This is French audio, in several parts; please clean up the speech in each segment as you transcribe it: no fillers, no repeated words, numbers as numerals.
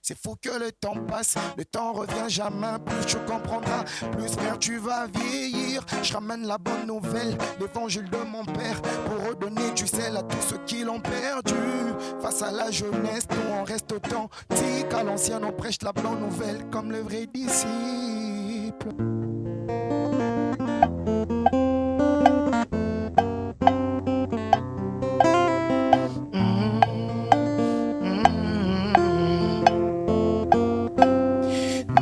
C'est fou que le temps passe, le temps revient jamais. Plus tu comprendras, plus frère tu vas vieillir. Je ramène la bonne nouvelle, l'évangile de mon père, pour redonner du sel à tous ceux qui l'ont perdu. Face à la jeunesse, nous on reste authentique. À l'ancien on prêche la bonne nouvelle comme le vrai disciple.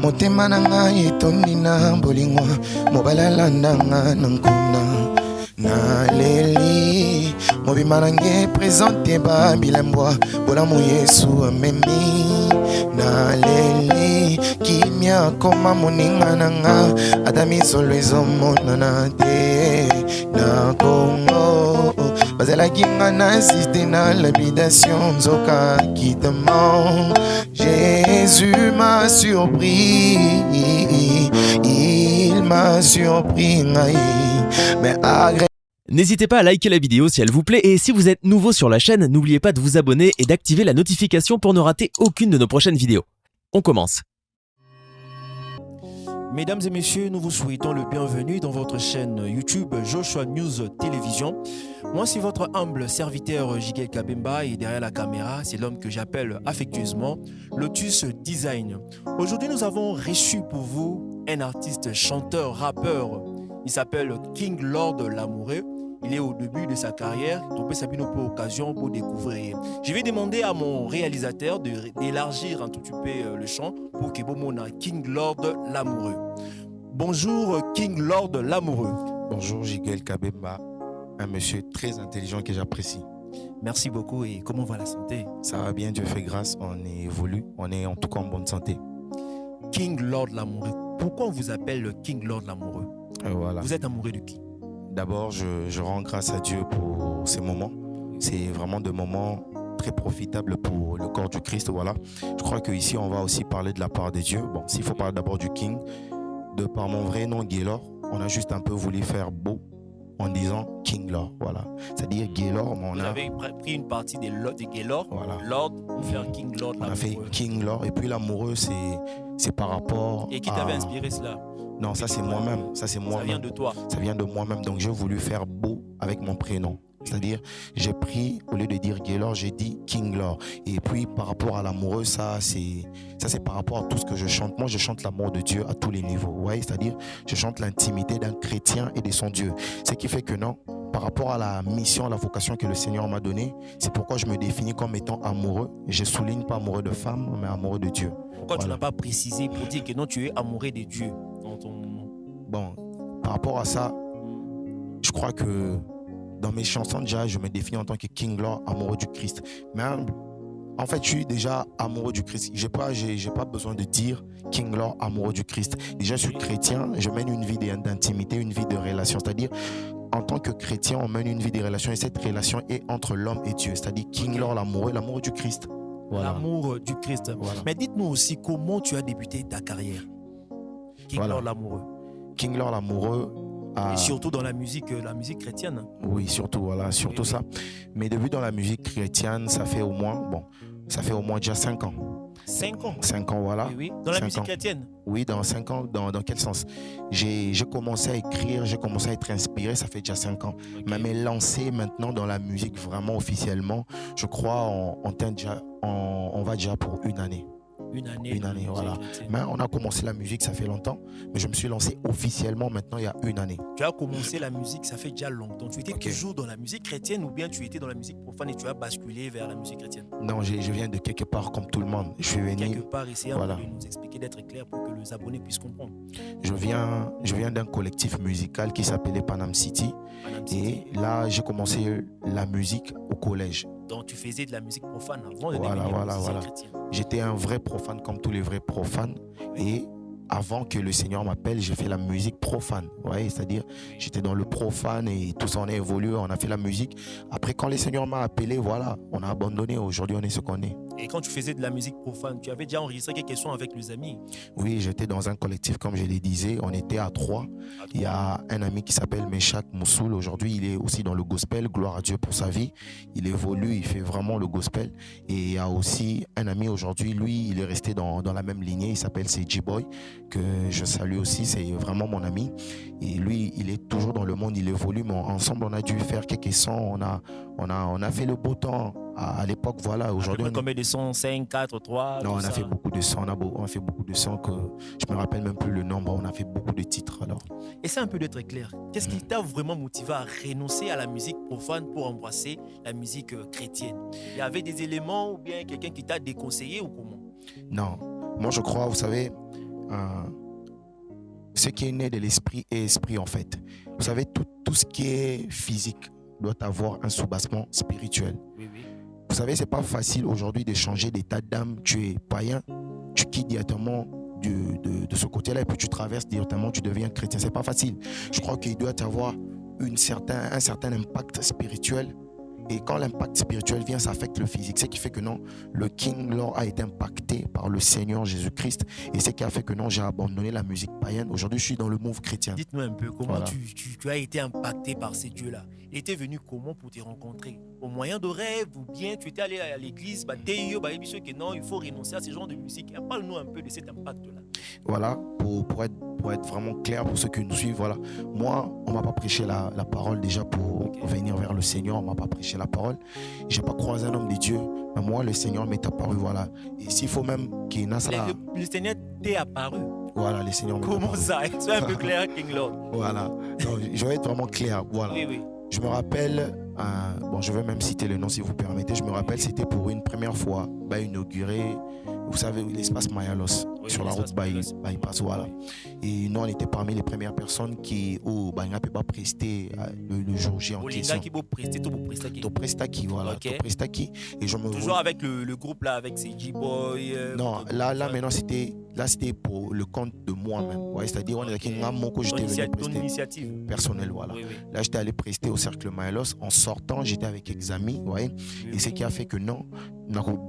Motema na ngai etondi na bolingo mobali alanda nga na nkuna naleli mobima na ngai présente babilembwa bolamu Yesu amemi naleli kimia koma moninga na nga ata misolo ezomonana te na Kongo bazalaki nga na insiste na l'habitation nzoka kitama. Jésus m'a surpris, il m'a surpris, mais agré. N'hésitez pas à liker la vidéo si elle vous plaît et si vous êtes nouveau sur la chaîne, n'oubliez pas de vous abonner et d'activer la notification pour ne rater aucune de nos prochaines vidéos. On commence. Mesdames et messieurs, nous vous souhaitons le bienvenu dans votre chaîne YouTube Joshua News Télévision. Moi, c'est votre humble serviteur Jigel Kabemba et derrière la caméra, c'est l'homme que j'appelle affectueusement Lotus Design. Aujourd'hui, nous avons reçu pour vous un artiste, chanteur, rappeur. Il s'appelle King Lord Lamoureux. Il est au début de sa carrière, donc ça une occasion pour découvrir. Je vais demander à mon réalisateur d'élargir un tout petit peu le champ pour que vous ayez King Lord Lamoureux. Bonjour King Lord Lamoureux. Bonjour Jigel Kabemba, un monsieur très intelligent que j'apprécie. Merci beaucoup et comment va la santé? Ça va bien, Dieu fait grâce, on évolue, on est en tout cas en bonne santé. King Lord Lamoureux, pourquoi on vous appelle King Lord Lamoureux? Voilà. Vous êtes amoureux de qui? D'abord, je rends grâce à Dieu pour ces moments. C'est vraiment des moments très profitables pour le corps du Christ. Voilà. Je crois qu'ici, on va aussi parler de la part de Dieu. Bon, s'il faut parler d'abord du King, de par mon vrai nom, Gaylor, on a juste un peu voulu faire beau en disant King Lord. Voilà. C'est-à-dire Gaylor, mais Vous avez pris une partie de Gaylor, voilà. Lord, pour faire King Lord Lamoureux. On a fait King Lord. Et puis l'amoureux, c'est par rapport Et qui t'avait inspiré cela? Non, ça c'est moi-même. Ça vient de toi. Ça vient de moi-même. Donc j'ai voulu faire beau avec mon prénom. C'est-à-dire, j'ai pris, au lieu de dire Gaylor, j'ai dit King Lord. Et puis par rapport à l'amoureux, ça c'est par rapport à tout ce que je chante. Moi, je chante l'amour de Dieu à tous les niveaux. Vous voyez, c'est-à-dire, je chante l'intimité d'un chrétien et de son Dieu. Ce qui fait que non, par rapport à la mission, à la vocation que le Seigneur m'a donnée, c'est pourquoi je me définis comme étant amoureux. Je souligne pas amoureux de femme, mais amoureux de Dieu. Pourquoi tu n'as pas précisé pour dire que non, tu es amoureux de Dieu dans ton... Bon, par rapport à ça, je crois que dans mes chansons, déjà, je me définis en tant que King Lord, amoureux du Christ. Mais en fait, je suis déjà amoureux du Christ. J'ai pas besoin de dire King Lord, amoureux du Christ. Déjà, je suis chrétien, je mène une vie d'intimité, une vie de relation. C'est-à-dire, en tant que chrétien, on mène une vie de relation et cette relation est entre l'homme et Dieu. C'est-à-dire King Lord, l'amoureux du Christ. Voilà. L'amour du Christ. Voilà. Mais dites-nous aussi comment tu as débuté ta carrière. King Lord l'amoureux. King Lord l'amoureux. Et surtout dans la musique chrétienne. Oui, surtout, voilà, surtout ça. Mes débuts dans la musique chrétienne, ça fait au moins déjà 5 ans. 5 ans? 5 ans, voilà. Oui. Dans la musique chrétienne? Oui, dans 5 ans, dans quel sens? J'ai commencé à écrire, j'ai commencé à être inspiré, ça fait déjà 5 ans. Okay. Mais me lancer maintenant dans la musique vraiment officiellement, je crois on va déjà pour une année. Une année, voilà. Mais on a commencé la musique, ça fait longtemps. Mais je me suis lancé officiellement maintenant il y a une année. Tu as commencé la musique, ça fait déjà longtemps. Tu étais toujours dans la musique chrétienne ou bien tu étais dans la musique profane et tu as basculé vers la musique chrétienne? Non, je viens de quelque part comme tout le monde. Je suis venu... Quelque part, essayer de nous expliquer, d'être clair pour que les abonnés puissent comprendre. Je viens d'un collectif musical qui s'appelait Panam City. Et là, j'ai commencé la musique au collège. Donc tu faisais de la musique profane avant de devenir chrétien. J'étais un vrai profane comme tous les vrais profanes. Et avant que le Seigneur m'appelle, j'ai fait la musique profane. Ouais, c'est-à-dire, j'étais dans le profane et tout ça, on a évolué, on a fait la musique. Après, quand le Seigneur m'a appelé, voilà, on a abandonné. Aujourd'hui, on est ce qu'on est. Et quand tu faisais de la musique profane, tu avais déjà enregistré quelques sons avec les amis? Oui, j'étais dans un collectif, comme je le disais. On était à 3. Il y a un ami qui s'appelle Meshak Moussoul. Aujourd'hui, il est aussi dans le gospel. Gloire à Dieu pour sa vie. Il évolue, il fait vraiment le gospel. Et il y a aussi un ami aujourd'hui, lui, il est resté dans la même lignée. Il s'appelle CG Boy, que je salue aussi. C'est vraiment mon ami. Et lui, il est toujours dans le monde, il évolue. Mais ensemble, on a dû faire quelques sons. On a fait le beau temps à l'époque. Voilà, aujourd'hui. Combien de sons? 5, 4, 3? Non, on a fait beaucoup de sons. On a fait beaucoup de sons que je me rappelle même plus le nombre. On a fait beaucoup de titres alors. Essaie un peu d'être clair. Qu'est-ce qui t'a vraiment motivé à renoncer à la musique profane pour embrasser la musique chrétienne? Il y avait des éléments ou bien quelqu'un qui t'a déconseillé ou comment? Non, moi je crois, vous savez, ce qui est né de l'esprit est esprit en fait. Vous savez, tout ce qui est physique doit avoir un soubassement spirituel. Oui, oui. Vous savez, c'est pas facile aujourd'hui de changer d'état d'âme. Tu es païen, tu quittes directement de ce côté-là et puis tu traverses directement, tu deviens chrétien. C'est pas facile. Je crois qu'il doit y avoir un certain impact spirituel. Et quand l'impact spirituel vient, ça affecte le physique. Ce qui fait que non, le King Lord a été impacté par le Seigneur Jésus-Christ. Et ce qui a fait que non, j'ai abandonné la musique païenne. Aujourd'hui, je suis dans le move chrétien. Dites-nous un peu, comment Voilà. tu as été impacté par ces dieux-là? Il était venu comment pour te rencontrer? Au moyen de rêve ou bien tu étais allé à l'église, que non, il faut renoncer à ce genre de musique. Parle-nous un peu de cet impact-là. Voilà, pour être vraiment clair pour ceux qui nous suivent, voilà. Moi, on m'a pas prêché la parole déjà pour venir vers le Seigneur. On m'a pas prêché la parole. J'ai pas croisé un homme de Dieu, mais moi, le Seigneur m'est apparu, voilà. Et s'il faut même qu'il y ait ça, Le Seigneur t'est apparu. voilà, le Seigneur m'est Comment apparu. ça? Sois un peu clair, King Lord. Voilà. Donc, je vais être vraiment clair, voilà. Oui, oui. Je me rappelle, bon, je vais même citer le nom si vous permettez. Je me rappelle, c'était pour une première fois, inauguré, vous savez, l'espace Mayalos, Oui, sur la route bypass, voilà. Et nous, on était parmi les premières personnes qui ont pas presté le jour J en question. Qui peut prester, tout pour prester. To Prestaki, voilà. Ok. To Prestaki. Et je me Toujours avec le groupe là, avec ces G-Boy. Non, là maintenant, c'était pour le compte de moi-même. Ouais, c'est-à-dire, on est avec un mot que j'étais venu Ton prester initiative. personnel, voilà. Oui, oui. Là, j'étais allé prester au Cercle Mayalos. En sortant, j'étais avec quelques amis, vous voyez. Oui, Et ce qui a fait que non,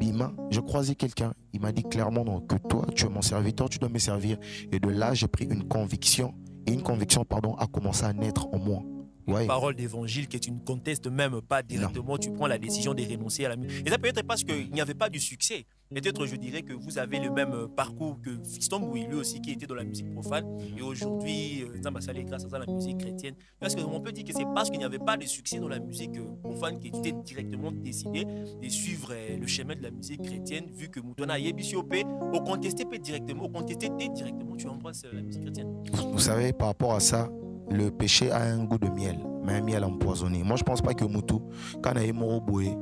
Bima, je croisais quelqu'un. Il m'a dit clairement non, que toi, tu es mon serviteur, tu dois me servir. Et de là, j'ai pris une conviction. Et une conviction, a commencé à naître en moi. Ouais. Parole d'évangile que tu ne contestes même pas directement, tu prends la décision de renoncer à la musique. Et ça peut être parce qu'il n'y avait pas de succès. Peut-être, je dirais que vous avez le même parcours que Fiston Bouy, lui aussi, qui était dans la musique profane. Et aujourd'hui, grâce à la musique chrétienne. Parce qu'on peut dire que c'est parce qu'il n'y avait pas de succès dans la musique profane que tu t'es directement décidé de suivre le chemin de la musique chrétienne, vu que Moutona Yebisiopé, au contesté directement, tu embrasses la musique chrétienne. Vous savez, par rapport à ça, le péché a un goût de miel, mais un miel empoisonné. Moi, je ne pense pas que Moutou, quand il est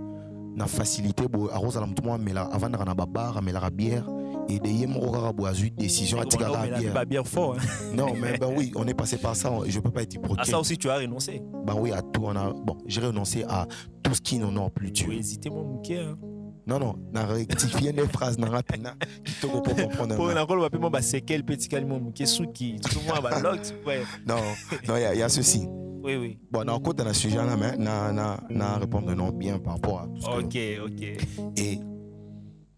na facilité, arrose à la mais avant de la barre, mais la bière, et de une décision à tirer la bière fort. Non, mais ben oui, on est passé par ça, je ne peux pas être hypocrite. À ça aussi, tu as renoncé? Ben oui, à tout. Bon, j'ai renoncé à tout ce qui n'honore plus Dieu. Tu hésité, mon mouquet. Non, on a rectifié les phrases dans la peine qui te comprendre. Pour la rôle, on va c'est quel petit calme, mon mouquet, sous qui, tout le monde va l'autre. Non, il y a ceci. Oui, oui. Bon, dans le côté de sujet, on répondre non bien par rapport à tout ce que... Ok. Et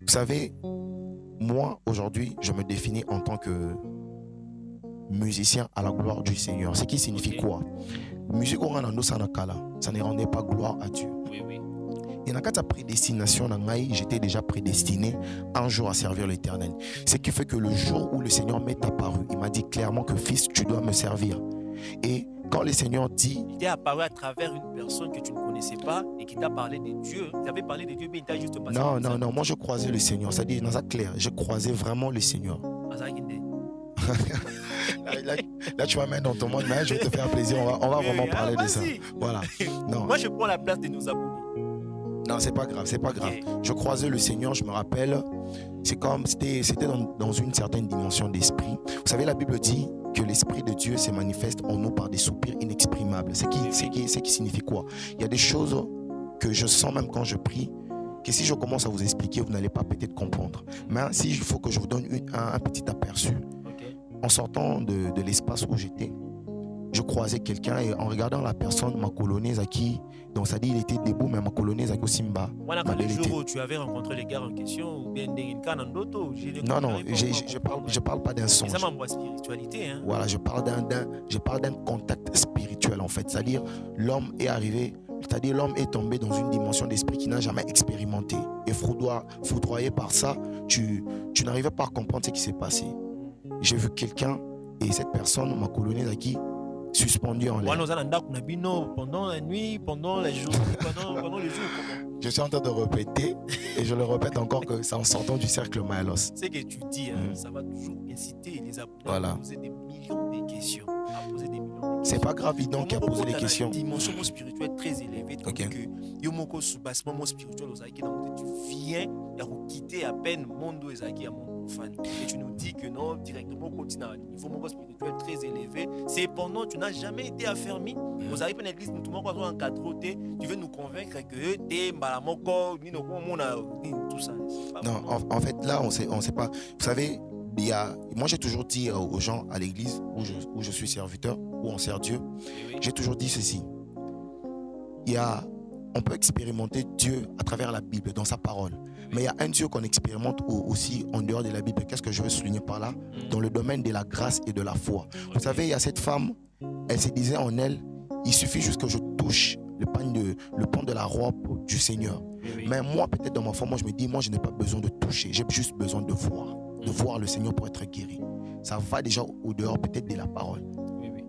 vous savez, moi, aujourd'hui, je me définis en tant que musicien à la gloire du Seigneur. Ce qui signifie quoi? Musique, ça ne rendait pas gloire à Dieu. Oui, oui. Et dans la prédestination, j'étais déjà prédestiné un jour à servir l'Éternel. Ce qui fait que le jour où le Seigneur m'est apparu, il m'a dit clairement que fils, tu dois me servir. Et quand le Seigneur dit... Il t'est apparu à travers une personne que tu ne connaissais pas et qui t'a parlé de Dieu. Tu avais parlé de Dieu, mais il t'a juste passé. Non, moi je croisais le Seigneur. C'est-à-dire, dans ça clair, je croisais vraiment le Seigneur. Là, tu vas mettre dans ton monde, mais je vais te faire plaisir. On va vraiment parler de ça. Voilà. Non. Moi, je prends la place de nos abonnés. Non, c'est pas grave. Okay. Je croisais le Seigneur, je me rappelle. C'est comme, c'était dans une certaine dimension d'esprit. Vous savez, la Bible dit que l'Esprit de Dieu se manifeste en nous par des soupirs inexprimables. Ce qui signifie quoi? Il y a des choses que je sens même quand je prie, que si je commence à vous expliquer, vous n'allez pas peut-être comprendre. Mais si il faut que je vous donne un petit aperçu. Okay. En sortant de l'espace où j'étais, je croisais quelqu'un et en regardant la personne, ma colonaise à qui, donc ça dit il était debout, mais ma colonaise à qui Simba. Voilà, quand le jour où tu avais rencontré les gars en question, ou bien des Kanandoto, non, je parle pas d'un songe. C'est ça ma spiritualité. Hein. Voilà, je parle d'un contact spirituel en fait. C'est-à-dire, l'homme est arrivé, c'est-à-dire l'homme est tombé dans une dimension d'esprit qu'il n'a jamais expérimenté. Et foudroyé par ça, tu n'arrivais pas à comprendre ce qui s'est passé. J'ai vu quelqu'un et cette personne, ma colonaise à qui, suspendu en l'air. Pendant la nuit, pendant la journée, pendant les jours. Je suis en train de répéter et je le répète encore que c'est en sortant du cercle Malos. C'est que tu dis, ça va toujours inciter les abonnés à poser des millions de questions. C'est pas grave, donc qui a posé des questions. Une dimension spirituelle très élevée. Donc que Yomoko sous-bassement spirituel aux Aïki, tu viens de quitter à peine Mondo et Aïki à mon fan. Et tu nous dis que non, directement au quotidien, niveau spirituel très élevé. C'est pendant tu n'as jamais été affermi. Aux Aïki, l'église, nous tout le monde en quatre côtés. Tu veux nous convaincre que t'es Malamoko, tout ça. Non, en fait, là, on sait pas. Vous savez, moi j'ai toujours dit aux gens à l'église où je suis serviteur, où on sert Dieu, j'ai toujours dit ceci. On peut expérimenter Dieu à travers la Bible, dans sa parole. Mais il y a un Dieu qu'on expérimente aussi en dehors de la Bible. Qu'est-ce que je veux souligner par là? Dans le domaine de la grâce et de la foi. Vous savez, il y a cette femme, elle se disait en elle, il suffit juste que je touche le pan de la robe du Seigneur. Mais moi, peut-être dans ma foi, moi je me dis, moi je n'ai pas besoin de toucher, j'ai juste besoin de voir le Seigneur pour être guéri. Ça va déjà au dehors peut-être de la parole.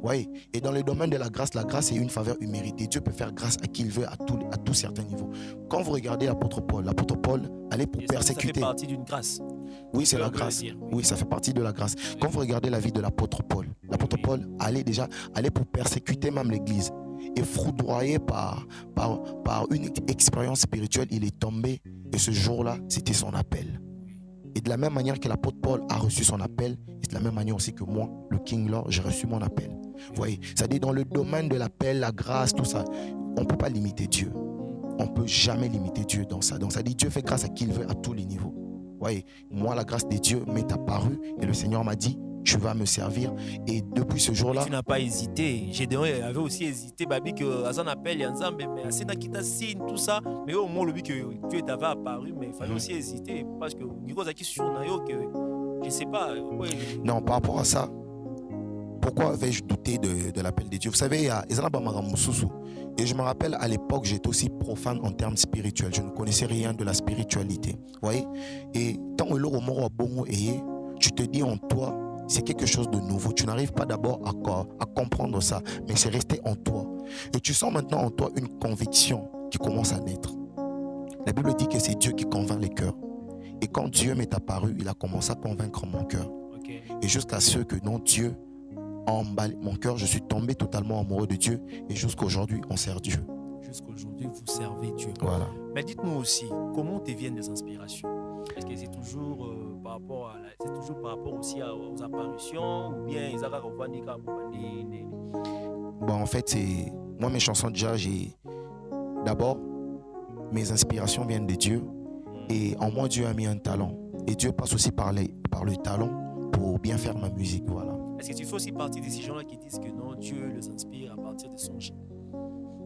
Oui. Et dans le domaine de la grâce est une faveur imméritée. Dieu peut faire grâce à qui il veut, à tous certains niveaux. Quand vous regardez l'apôtre Paul allait pour persécuter. Ça fait partie d'une grâce. Oui, c'est la grâce. Oui, ça fait partie de la grâce. Quand vous regardez la vie de l'apôtre Paul allait pour persécuter même l'église. Et foudroyé par une expérience spirituelle, il est tombé. Et ce jour-là, c'était son appel. Et de la même manière que l'apôtre Paul a reçu son appel, et de la même manière aussi que moi, le King Lord, j'ai reçu mon appel. Vous voyez, c'est-à-dire dans le domaine de l'appel, la grâce, tout ça, on ne peut pas limiter Dieu. On ne peut jamais limiter Dieu dans ça. Donc ça dit Dieu fait grâce à qui il veut à tous les niveaux. Vous voyez, moi, la grâce de Dieu m'est apparue et le Seigneur m'a dit, tu vas me servir. Et depuis ce jour-là... Tu n'as pas hésité. Gédéon avait aussi hésité. Babi que Azan appelle Yanzambe, mais Asena qui t'a signé tout ça. Mais au moins, le but que Dieu t'avait apparu, mais il fallait aussi hésiter. Parce que Nico Zaki sur Nayo, que je ne sais pas. Non, par rapport à ça, pourquoi vais-je douter de l'appel de Dieu? Vous savez, il y a et je me rappelle à l'époque, j'étais aussi profane en termes spirituels. Je ne connaissais rien de la spiritualité. Vous voyez? Et tant que l'eau mort bongo et tu te dis en toi, c'est quelque chose de nouveau. Tu n'arrives pas d'abord à comprendre ça, mais c'est resté en toi. Et tu sens maintenant en toi une conviction qui commence à naître. La Bible dit que c'est Dieu qui convainc les cœurs. Et quand Dieu m'est apparu, il a commencé à convaincre mon cœur. Et jusqu'à ce que non, Dieu emballe mon cœur, je suis tombé totalement amoureux de Dieu. Et jusqu'aujourd'hui, on sert Dieu. Jusqu'aujourd'hui, vous servez Dieu. Voilà. Mais dites-nous aussi, comment te viennent les inspirations? Est-ce que c'est toujours par rapport aussi aux apparitions ou bien ils Bon, en fait, moi mes chansons déjà, d'abord mes inspirations viennent de Dieu et en moi Dieu a mis un talent et Dieu passe aussi par le talent pour bien faire ma musique, voilà. Est-ce que tu fais aussi partie de ces gens-là qui disent que non, Dieu les inspire à partir des songes?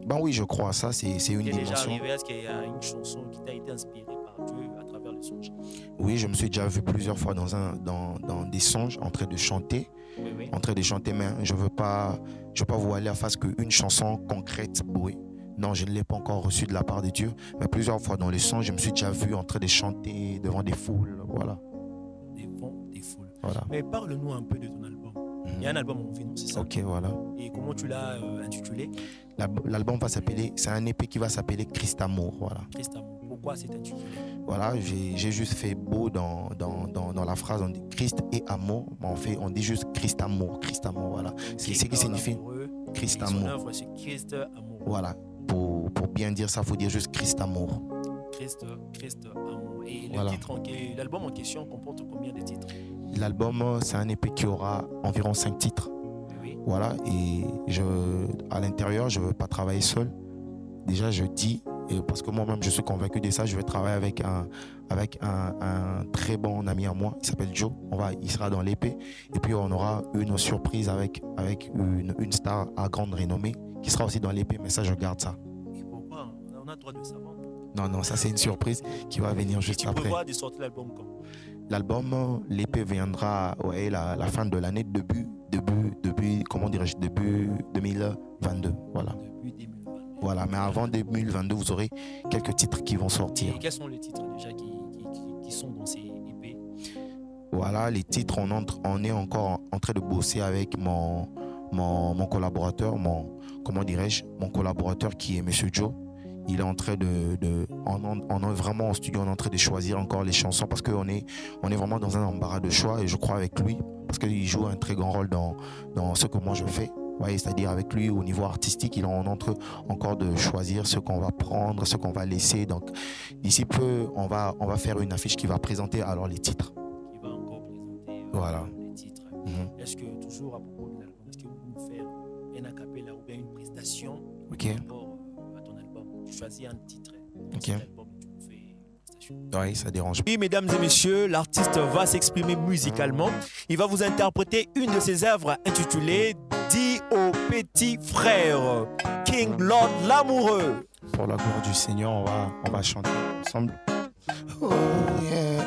Ben oui, je crois, ça c'est une dimension. Déjà arrivé, est-ce qu'il y a une chanson qui t'a été inspirée par Dieu à travers le songe? Oui, je me suis déjà vu plusieurs fois dans des songes en train de chanter. En train de chanter, mais je ne veux pas vous aller à face qu'une chanson concrète, oui. Non, je ne l'ai pas encore reçue de la part de Dieu, mais plusieurs fois dans les songes, je me suis déjà vu en train de chanter devant des foules, voilà. Devant des foules. Voilà. Mais parle-nous un peu de ton album. Il y a un album en vinyle, c'est ça? Ok, voilà. Et comment tu l'as intitulé? L'album va s'appeler, c'est un EP qui va s'appeler Christ Amour, voilà. Christ Amour. Pourquoi c'est intitulé? Voilà, j'ai juste fait beau dans la phrase, on dit Christ et amour, mais on dit juste Christ Amour, voilà. C'est ce qui signifie Christ Amour. Son œuvre, c'est Christ Amour. Voilà, pour bien dire ça, il faut dire juste Christ Amour. Christ Amour. Et voilà. L'album en question comporte combien de titres? L'album, c'est un EP qui aura environ 5 titres. Oui. Voilà, et à l'intérieur, je ne veux pas travailler seul. Déjà, je dis, Et parce que moi-même, je suis convaincu de ça. Je vais travailler avec un très bon ami à moi. Il s'appelle Joe. Il sera dans l'épée. Et puis, on aura une surprise avec une star à grande renommée qui sera aussi dans l'épée. Mais ça, je garde ça. Et pourquoi? On a le droit de savoir. Non, ça, c'est une surprise qui va venir juste après. Tu prévois de sortir l'album quand? L'album, l'épée viendra la fin de l'année, début 2022. Voilà. Depuis 2022. Voilà, mais avant 2022, vous aurez quelques titres qui vont sortir. Et quels sont les titres déjà qui sont dans ces EP? Voilà, les titres, on est encore en train de bosser avec mon collaborateur, mon collaborateur qui est Monsieur Joe. Il est en train on est vraiment en studio, on est en train de choisir encore les chansons parce qu'on est vraiment dans un embarras de choix et je crois avec lui, parce qu'il joue un très grand rôle dans ce que moi je fais. Ouais, c'est-à-dire avec lui au niveau artistique, il est en train encore de choisir ce qu'on va prendre, ce qu'on va laisser. Donc d'ici peu, on va faire une affiche qui va présenter alors les titres. Qui va encore présenter voilà. Les titres. Est-ce que toujours à propos de l'album, est-ce que vous pouvez faire un acapella ou bien une prestation Ok. par rapport à ton album? Tu choisis un titre de Ok. cet album et tu nous fais une prestation. Oui, ça dérange. Oui, mesdames et messieurs, l'artiste va s'exprimer musicalement. Il va vous interpréter une de ses œuvres intitulée Dis au petit frère, King Lord l'amoureux. Pour la gloire du Seigneur, on va chanter ensemble. Oh yeah.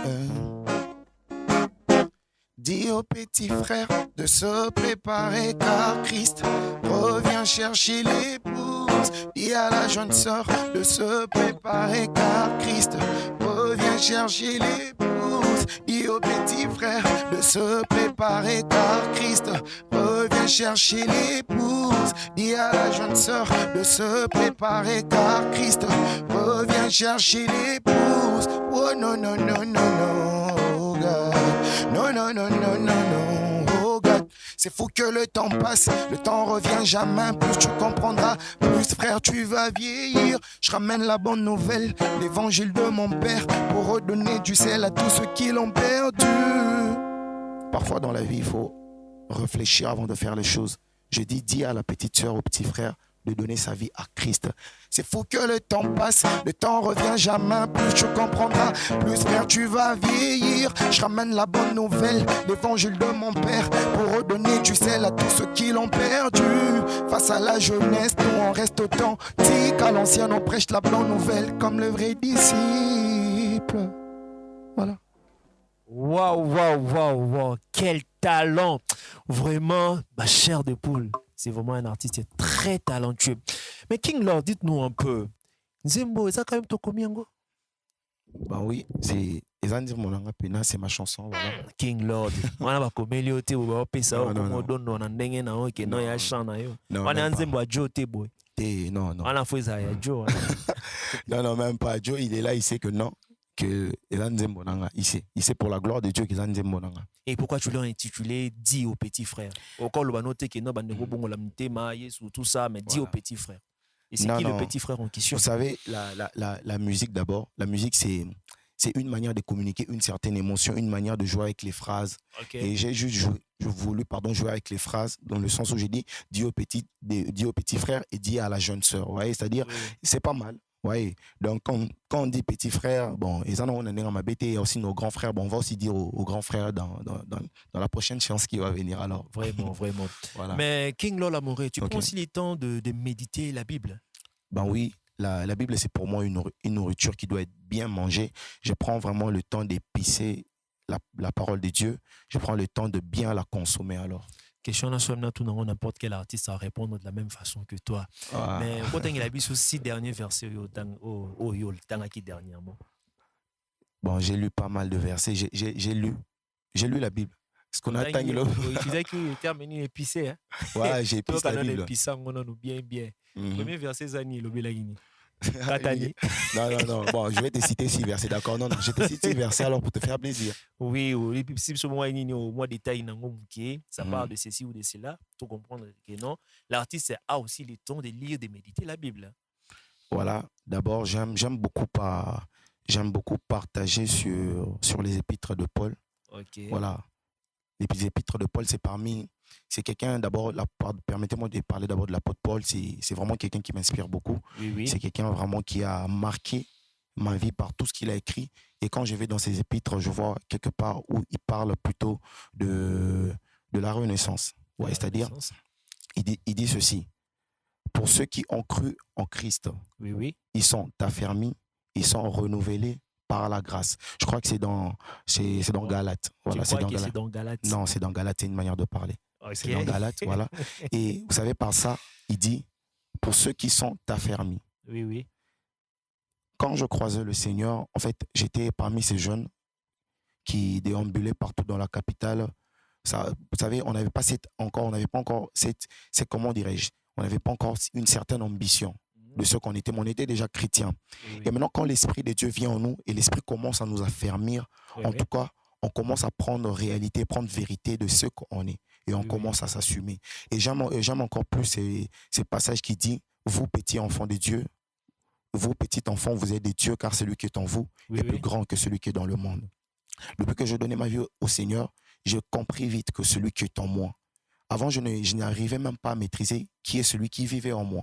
Dis au petit frère de se préparer car Christ revient chercher l'épouse. Dis à la jeune sœur de se préparer car Christ revient chercher l'épouse. Dis au petit frère de se préparer car Christ revient chercher l'épouse. Dis à la jeune sœur de se préparer car Christ revient chercher l'épouse. Oh non, non, non, non, non, oh God. Non, non, non, non, non, non, oh God. C'est fou que le temps passe, le temps revient jamais. Plus tu comprendras, plus frère tu vas vieillir. Je ramène la bonne nouvelle, l'évangile de mon père, pour redonner du sel à tous ceux qui l'ont perdu. Parfois dans la vie, il faut réfléchir avant de faire les choses. Je dis à la petite sœur, au petit frère, de donner sa vie à Christ. C'est fou que le temps passe, le temps revient jamais. Plus tu comprendras, plus frère tu vas vieillir. Je ramène la bonne nouvelle, l'évangile de mon père, pour redonner du sel à tous ceux qui l'ont perdu. Face à la jeunesse, nous on reste authentique. À l'ancien on prêche la bonne nouvelle comme le vrai disciple. Voilà. Waouh, quel talent! Vraiment, ma chair de poule. C'est vraiment un artiste très talentueux. Mais King Lord, dites-nous un peu. Nzembo, ça quand même Tokomiango? Ben oui, c'est c'est ma chanson. Voilà. King Lord. Moi, je vais commélier au thé, ou je vais ça, ou Non, je donne un dengue na ok, non, il y a chant na yo. Non, On a même Nzembo à Joe thé boy. Non. On a fait ça, il y a Joe. Non, même pas. Joe, il est là, il sait que non. Que il sait pour la gloire de Dieu qu'il a Nzembonanga. Et pourquoi tu l'as intitulé Dis au petit frère? Encore le banoté que non, bandego bongo la mtema, Yesu, tout ça, mais dis au petit frère. Et c'est qui le petit frère en question? Vous savez, la musique d'abord, la musique c'est une manière de communiquer une certaine émotion, une manière de jouer avec les phrases. Okay. Et j'ai juste voulu jouer avec les phrases dans le sens où j'ai dit dis au petit frère et dis à la jeune sœur. Vous voyez, c'est-à-dire, c'est pas mal. Oui, donc quand on dit petit frère, bon, ils en ont ma bête, il y a aussi nos grands frères, bon, on va aussi dire aux grands frères dans la prochaine séance qui va venir alors. Vraiment. Voilà. Mais King Lord l'amoureux, tu prends aussi le temps de méditer la Bible? Ben oui, la Bible c'est pour moi une nourriture qui doit être bien mangée. Je prends vraiment le temps d'épicer la parole de Dieu, je prends le temps de bien la consommer alors. Question nationale, tout n'importe quel artiste à répondre de la même façon que toi. Ah. Mais quand il a vu sur 6 derniers versets, dernièrement. Bon, j'ai lu pas mal de versets. J'ai lu la Bible. Ce qu'on a tangué là. Tu disais qu'il était amené épicé. Hein? Ouais, j'ai épicé la Bible. Bien. Premier verset, Zani, le Belagini. Non. Bon, je vais te citer 6 versets, d'accord? Non, je te cite 6 versets alors pour te faire plaisir. Oui. Si au moins détail, ça parle de ceci ou de cela, pour comprendre que non. L'artiste a aussi le temps de lire, de méditer la Bible. Voilà. D'abord, j'aime beaucoup partager sur les épîtres de Paul. Ok. Voilà. Les épîtres de Paul, c'est parmi c'est quelqu'un d'abord, permettez-moi de parler d'abord de l'apôtre Paul, c'est vraiment quelqu'un qui m'inspire beaucoup. Oui, oui. C'est quelqu'un vraiment qui a marqué ma vie par tout ce qu'il a écrit. Et quand je vais dans ses épîtres, je vois quelque part où il parle plutôt de la Renaissance. Ouais, La c'est-à-dire, Renaissance. il dit ceci. Pour ceux qui ont cru en Christ, Oui, oui. ils sont affermis, ils sont renouvelés par la grâce. Je crois que c'est dans Bon. Galates. Voilà, Tu c'est crois dans que c'est Galates. dans Galates? Non, c'est dans Galates, c'est une manière de parler. C'est dans Ok. Galates, voilà. Et vous savez, par ça, il dit, pour ceux qui sont affermis. Oui, oui. Quand je croisais le Seigneur, en fait, j'étais parmi ces jeunes qui déambulaient partout dans la capitale. Ça, vous savez, on n'avait pas encore comment dirais-je, on n'avait pas encore une certaine ambition de ce qu'on était, mais on était déjà chrétiens. Oui, oui. Et maintenant, quand l'Esprit de Dieu vient en nous et l'Esprit commence à nous affermir, Oui, en oui. tout cas, on commence à prendre réalité, prendre vérité de ce qu'on est. Et on Oui, oui. commence à s'assumer. Et j'aime encore plus ces passages qui disent, vous, petits enfants de Dieu, vous, petits enfants, vous êtes des dieux, car celui qui est en vous Oui, est plus oui. grand que celui qui est dans le monde. Depuis que je donnais ma vie au Seigneur, j'ai compris vite que celui qui est en moi. Avant, je n'arrivais même pas à maîtriser qui est celui qui vivait en moi.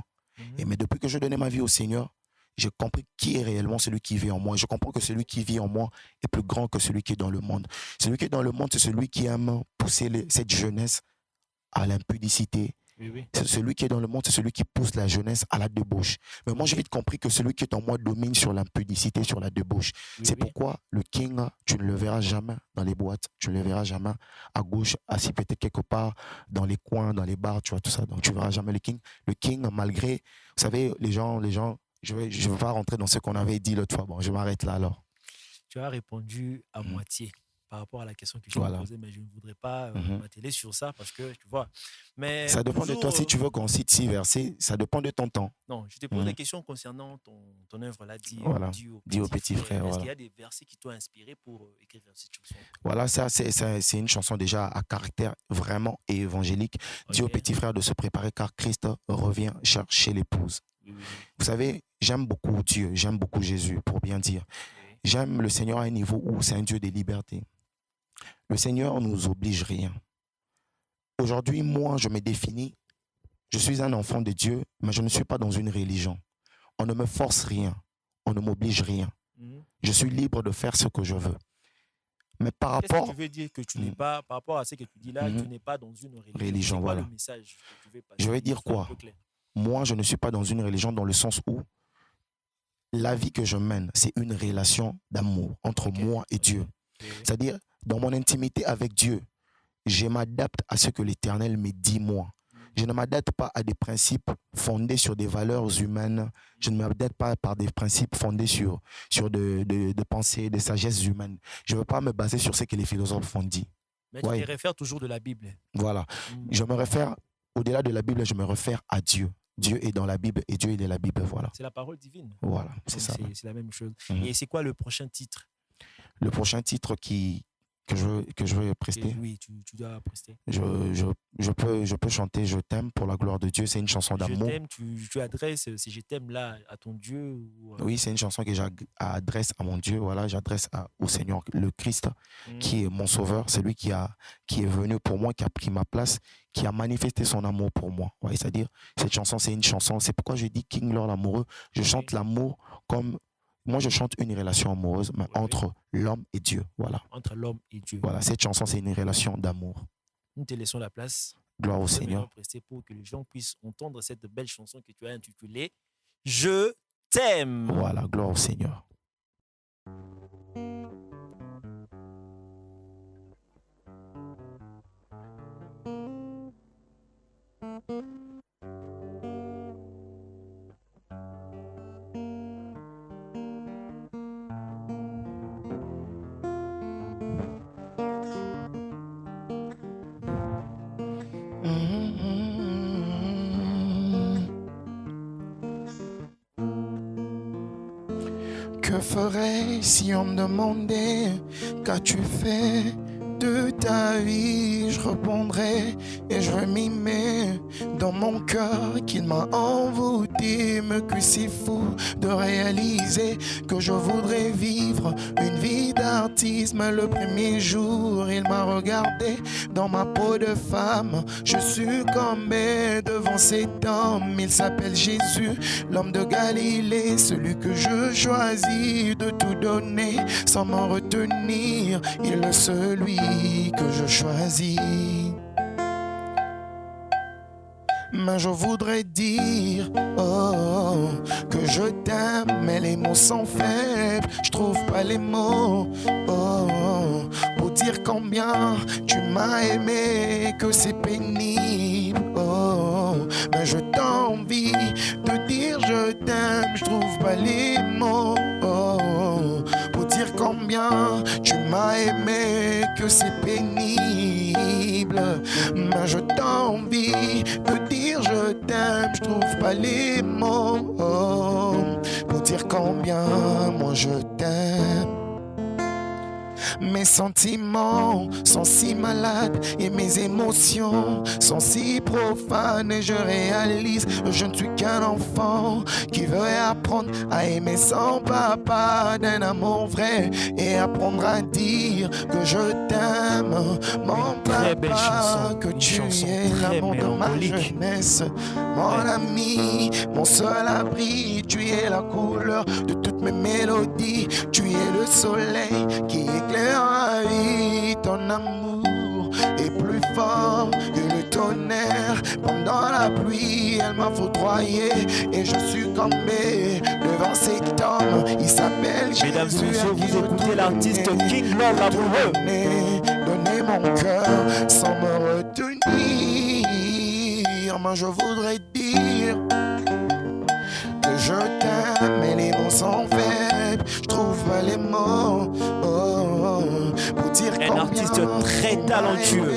Mais depuis que je donnais ma vie au Seigneur, j'ai compris qui est réellement celui qui vit en moi. Je comprends que celui qui vit en moi est plus grand que celui qui est dans le monde. Celui qui est dans le monde, c'est celui qui aime pousser cette jeunesse à l'impudicité. Oui, oui. Celui qui est dans le monde, c'est celui qui pousse la jeunesse à la débauche. Mais moi, j'ai vite compris que celui qui est en moi domine sur l'impudicité, sur la débauche. Oui, C'est oui. pourquoi le king, tu ne le verras jamais dans les boîtes, tu ne le verras jamais à gauche, assis peut-être quelque part dans les coins, dans les bars, tu vois, tout ça. Donc, tu ne verras jamais le king. Le king, malgré, vous savez, les gens, je ne vais pas rentrer dans ce qu'on avait dit l'autre fois. Bon, je m'arrête là alors. Tu as répondu à moitié par rapport à la question que je t'ai Voilà. posée, mais je ne voudrais pas Mhm. m'atteler sur ça parce que, tu vois, mais Ça dépend de toi. Si tu veux qu'on cite 6 versets, ça dépend de ton temps. Non, je te pose Mhm. des questions concernant ton œuvre là, Voilà. dit Dis au petit frère, Est-ce voilà. qu'il y a des versets qui t'ont inspiré pour écrire cette chanson? Voilà, ça, c'est une chanson déjà à caractère vraiment évangélique. Dis au Ok. petit frère de se préparer car Christ revient chercher l'épouse. Oui, oui, Vous savez, j'aime beaucoup Dieu, j'aime beaucoup Jésus, pour bien dire. oui. J'aime le Seigneur à un niveau où c'est un Dieu de liberté. Le Seigneur ne nous oblige rien. Aujourd'hui, moi, je me définis, je suis un enfant de Dieu, mais je ne suis pas dans une religion. On ne me force rien, on ne m'oblige rien. Mhm. Je suis libre de faire ce que je veux. Mais par Qu'est-ce que rapport... tu veux dire que tu n'es pas, par rapport à ce que tu dis là, Mhm. tu n'es pas dans une religion? Religion, C'est quoi voilà. le message que tu veux passer? Je vais dire Sois un quoi? peu clair. Moi, je ne suis pas dans une religion dans le sens où la vie que je mène, c'est une relation d'amour entre Ok, moi et ok. Dieu. Oui, oui. C'est-à-dire, dans mon intimité avec Dieu, je m'adapte à ce que l'Éternel me dit moi. Je ne m'adapte pas à des principes fondés sur des valeurs humaines. Je ne m'adapte pas par des principes fondés sur de pensées, de sagesse humaine. Je ne veux pas me baser sur ce que les philosophes ont dit. Mais tu Ouais. te réfères toujours de la Bible. Voilà. Mhm. Je me réfère, au-delà de la Bible, je me réfère à Dieu. Dieu est dans la Bible et Dieu il est la Bible. Voilà. C'est la parole divine. Voilà, c'est Donc, ça. c'est la même chose. Mhm. Et c'est quoi le prochain titre Le prochain titre que je veux prester, Oui, tu dois prester. je peux chanter Je t'aime pour la gloire de Dieu. C'est une chanson Je d'amour. t'aime, tu adresses ces je t'aime là à ton Dieu ou, Oui, c'est une chanson que j'adresse à mon Dieu. Voilà, j'adresse au Seigneur, le Christ, qui est mon sauveur, celui qui est venu pour moi, qui a pris ma place, qui a manifesté son amour pour moi. Ouais, c'est-à-dire, cette chanson, c'est une chanson. C'est pourquoi je dis King Lord l'amoureux. Je chante l'amour comme... Moi, je chante une relation amoureuse, mais Oui. entre l'homme et Dieu. Voilà. entre l'homme et Dieu. Voilà, cette chanson, c'est une relation d'amour. Nous te laissons la place. Gloire au Nous Seigneur. allons prester pour que les gens puissent entendre cette belle chanson que tu as intitulée Je t'aime. Voilà, gloire au Seigneur. Que ferais si on me demandait qu'as-tu fait de ta vie, je répondrai et je mimer dans mon cœur qu'il m'a envoûté, me que si fou de réaliser que je voudrais vivre une vie d'artiste. Mais le premier jour, il m'a regardé dans ma peau de femme. Je succombais devant cet homme, il s'appelle Jésus, l'homme de Galilée, celui que je choisis de tout donner sans m'en retenir. Il est celui que je choisis. Mais je voudrais dire oh, que je t'aime, mais les mots sont faibles, je trouve pas les mots oh, pour dire combien tu m'as aimé, que c'est pénible oh, mais je t'envie de dire je t'aime, je trouve pas les mots oh, pour dire combien tu m'as aimé, que c'est pénible, mais je t'envie de dire je t'aime, je trouve pas les mots oh, pour dire combien moi je t'aime. Mes sentiments sont si malades et mes émotions sont si profanes, et je réalise que je ne suis qu'un enfant qui veut apprendre à aimer son papa d'un amour vrai et apprendre à dire que je t'aime, mon papa, que tu es l'amour de ma jeunesse, mon ami, mon seul abri, tu es la couleur de toutes mes mélodies, tu es le soleil qui éclaire ma vie, ton amour est plus fort que le tonnerre. Pendant la pluie, elle m'a foudroyé et je suis tombé devant cet homme. Il s'appelle Jésus. Mesdames et messieurs, vous écoutez l'artiste King Lord l'amoureux. Donner mon cœur sans me retenir. Moi je voudrais dire que je t'aime, mais les mots sont faibles, je trouve pas les mots pour dire un artiste très talentueux,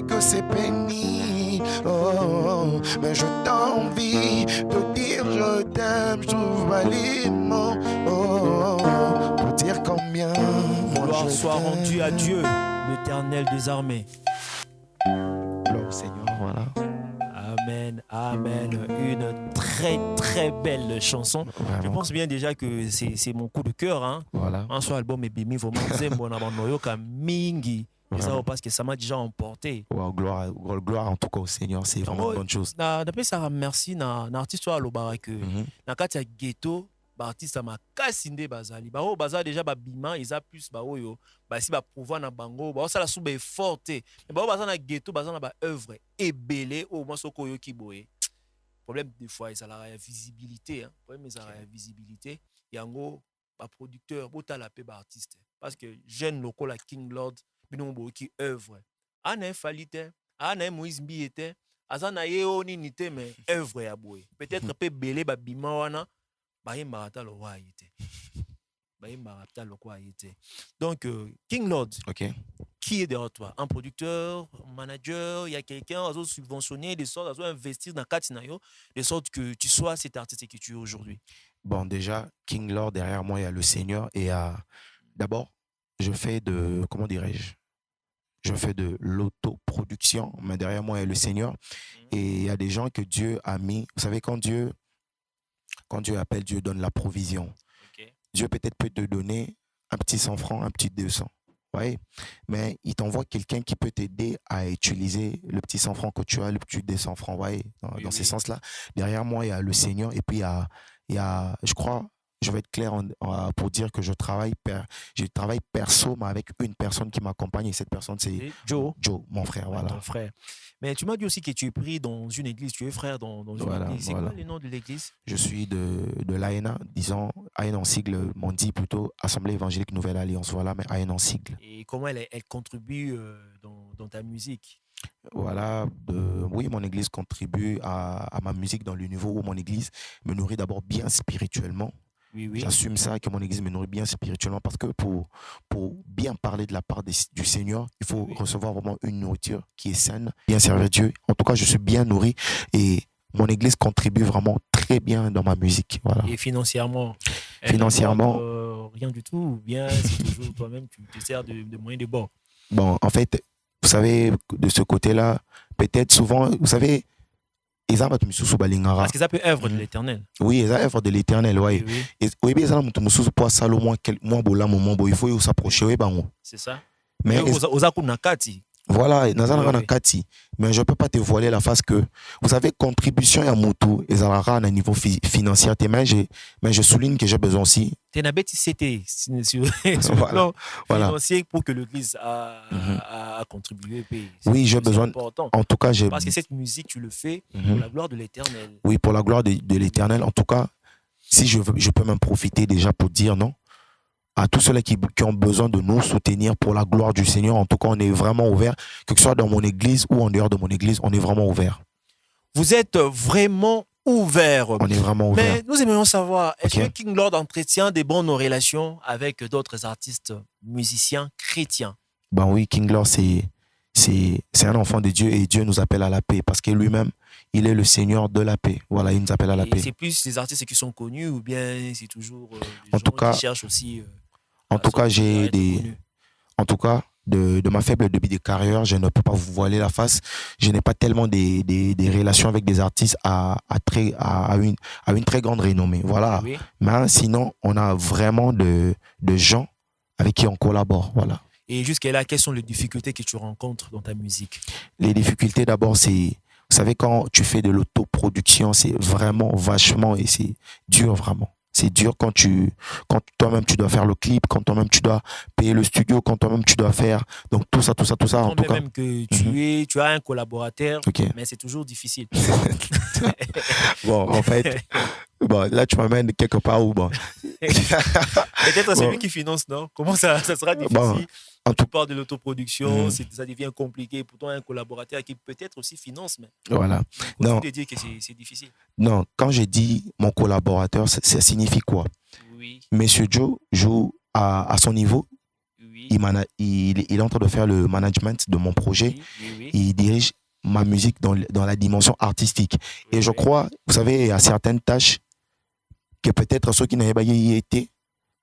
que c'est pénible mais je t'envie de dire je t'aime, je trouve pas les mots pour dire combien gloire soit rendue à Dieu, l'Éternel des armées. Gloire au Seigneur, voilà. Amen, amen. Une très très belle chanson. Vraiment. Je pense bien déjà que c'est mon coup de cœur. Hein. Voilà. En soi, l'album est bimi vraiment zembo na banoyoka mingi. Et ça, parce que ça m'a déjà emporté. Wow, gloire en tout cas au Seigneur, c'est vraiment une bonne chose. D'après ça, merci na artiste à l'obara que na kati ya ghetto. Artiste ma kasinde bazali ba o bazali déjà ba bima ils a plus ba oyo ba si ba pouvoir na bango ba ça la sous ba forte mais ba bazana na ghetto bazana ba œuvre ebelé au moins soko yo ki boye problème des fois ils a la visibilité hein problème ils a la visibilité yango ba producteur botala pe ba artiste parce que jeune local la King Lord bino bo ki œuvre ana falite ana Moïse Mbiete azana yeo ni nité mais œuvre ya boye peut-être pe belé ba bima wana. Donc, King Lord, okay. Qui est derrière toi? Un producteur, un manager, il y a quelqu'un à subventionner, de sorte à investir dans Katinayo, de sorte que tu sois cet artiste que tu es aujourd'hui. Bon, déjà, King Lord, derrière moi, il y a le Seigneur. Et d'abord, je fais de, comment dirais-je? Je fais de l'autoproduction, mais derrière moi, il y a le Seigneur. Et il y a des gens que Dieu a mis. Vous savez, quand Dieu appelle, Dieu donne la provision. Okay. Dieu peut-être peut te donner un petit 100 francs, un petit 200. Ouais. Mais il t'envoie quelqu'un qui peut t'aider à utiliser le petit 100 francs que tu as, le petit 200 francs. Ouais. Dans ces sens-là. Derrière moi, il y a le Seigneur. Et puis, il y a je crois, je vais être clair pour dire que je travaille perso, mais avec une personne qui m'accompagne. Et cette personne, c'est Joe. Joe, mon frère. Voilà. Ton frère. Mais tu m'as dit aussi que tu es pris dans une église, tu es frère dans une église. C'est quoi le nom de l'église? Je suis de l'AENA, disons, AENA en sigle, m'ont dit plutôt Assemblée évangélique Nouvelle Alliance, voilà, mais AENA en sigle. Et comment elle contribue dans ta musique? Voilà, oui, mon église contribue à ma musique dans le niveau où mon église me nourrit d'abord bien spirituellement. Oui, oui. J'assume ça, que mon église me nourrit bien spirituellement, parce que pour bien parler de la part du Seigneur, il faut recevoir vraiment une nourriture qui est saine, bien servir Dieu. En tout cas, je suis bien nourri et mon église contribue vraiment très bien dans ma musique. Voilà. Et financièrement? Financièrement, rien du tout, ou bien c'est toujours toi-même, tu te sers de moyens de bord? Bon, en fait, vous savez, de ce côté-là, peut-être souvent, vous savez, ils ont mususu balingara. Parce que ça peut œuvre de l'éternel. Oui, ils ont œuvre de l'éternel, Oui, oui. oui, Et oui, ils ont mususu pour Salomon, moi, bola, moment, il faut s'approcher, oui, bon. c'est ça. Mais Mais Ozaku Nakati. voilà, Nazan Oui, oui. Kati. Mais je ne peux pas te voiler la face que, vous savez, contribution à Moutou, et ça à un niveau financier, mais je souligne que j'ai besoin aussi. Tenabeti c'était sur le Voilà, plan voilà. financier pour que l'église a contribué. Oui, j'ai C'est besoin. important. En tout cas, j'ai. Parce que cette musique, tu le fais pour Mhm. la gloire de l'éternel. Oui, pour la gloire de l'éternel. En tout cas, si je peux m'en profiter déjà pour dire non à tous ceux-là qui ont besoin de nous soutenir pour la gloire du Seigneur. En tout cas, on est vraiment ouvert, que ce soit dans mon église ou en dehors de mon église, on est vraiment ouvert. Vous êtes vraiment ouvert. On est vraiment ouvert. Mais nous aimerions savoir, est-ce Ok. que King Lord entretient des bonnes relations avec d'autres artistes musiciens chrétiens? Ben oui, King Lord, c'est un enfant de Dieu et Dieu nous appelle à la paix parce que lui-même, il est le Seigneur de la paix. Voilà, il nous appelle à la Et paix. c'est plus les artistes qui sont connus ou bien c'est toujours des En gens tout cas- qui cherchent aussi En tout cas, à j'ai être des. connus? En tout cas, de ma faible débit de carrière, je ne peux pas vous voiler la face. Je n'ai pas tellement des relations avec des artistes à une très grande renommée. Voilà. Oui. Mais sinon, on a vraiment de gens avec qui on collabore. Voilà. Et jusqu'à là, quelles sont les difficultés que tu rencontres dans ta musique? Les difficultés, d'abord, c'est, vous savez, quand tu fais de l'autoproduction, c'est vraiment vachement et c'est dur, vraiment. C'est dur quand toi-même tu dois faire le clip, quand toi-même tu dois payer le studio, quand toi-même tu dois faire. Donc tout ça, en Quand tout cas. même que tu as un collaborateur, Ok. mais c'est toujours difficile. Bon, en fait, bon, là tu m'amènes quelque part où, bon. Peut-être c'est Bon. lui qui finance, non? Comment ça sera difficile? Bon, en Tu parles de l'autoproduction, Mhm. ça devient compliqué. Pourtant, un collaborateur qui peut-être aussi finance, mais Voilà. on Non. peut dire que c'est difficile. Non, quand j'ai dit mon collaborateur, ça signifie quoi? Oui, Monsieur Joe joue à son niveau. oui, Il est en train de faire le management de mon projet. oui, oui, oui. Il dirige ma musique dans la dimension artistique. Et je Oui. crois, vous savez, il y a certaines tâches que peut-être ceux qui n'avaient pas y été,